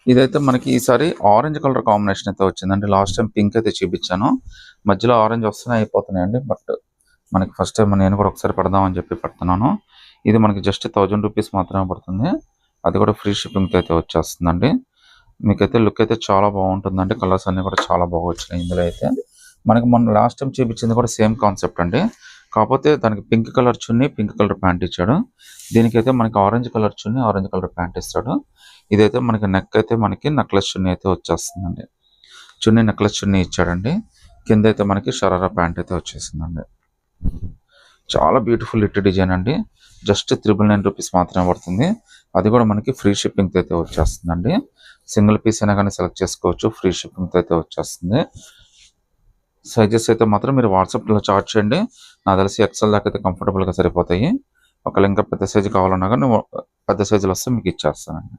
ఇదైతే మనకి ఈసారి ఆరెంజ్ కలర్ కాంబినేషన్ అయితే వచ్చిందండి. లాస్ట్ టైం పింక్ అయితే చూపించాను. మధ్యలో ఆరెంజ్ వస్తున్నాయి అయిపోతున్నాయండి. బట్ మనకి ఫస్ట్ టైం నేను కూడా ఒకసారి పెడదామని చెప్పి పెడుతున్నాను. ఇది మనకి జస్ట్ 1000 రూపీస్ మాత్రమే పడుతుంది. అది కూడా ఫ్రీ షిప్పింగ్తో అయితే వచ్చేస్తుందండి. మీకైతే లుక్ అయితే చాలా బాగుంటుందండి. కలర్స్ అన్నీ కూడా చాలా బాగా వచ్చినాయి ఇందులో అయితే. మనకి మొన్న లాస్ట్ టైం చూపించింది కూడా సేమ్ కాన్సెప్ట్ అండి. కాకపోతే దానికి పింక్ కలర్ చున్నీ, పింక్ కలర్ ప్యాంట్ ఇచ్చాడు. దీనికైతే మనకి ఆరెంజ్ కలర్ చున్నీ, ఆరెంజ్ కలర్ ప్యాంట్ ఇస్తాడు. ఇదైతే మనకి నెక్ అయితే మనకి నెక్లెస్ చున్నీ అయితే వచ్చేస్తుందండి. చున్నీ నెక్లెస్ చున్నీ ఇచ్చాడండి. కింద అయితే మనకి షరారా ప్యాంట్ అయితే వచ్చేసిందండి. చాలా బ్యూటిఫుల్ లిట్ డిజైన్ అండి. జస్ట్ 999 రూపీస్ మాత్రమే పడుతుంది. అది కూడా మనకి ఫ్రీ షిప్పింగ్తో అయితే వచ్చేస్తుందండి. సింగిల్ పీస్ అయినా కానీ సెలెక్ట్ చేసుకోవచ్చు. ఫ్రీ షిప్పింగ్తో అయితే వచ్చేస్తుంది. సైజెస్ అయితే మాత్రం మీరు వాట్సాప్లో చార్ట్ చేయండి. నాకు తెలిసి ఎక్సెల్ దాకా అయితే కంఫర్టబుల్గా సరిపోతాయి. ఒకవేళ ఇంకా పెద్ద సైజు కావాలన్నా కానీ పెద్ద సైజులు వస్తే మీకు ఇచ్చేస్తానండి.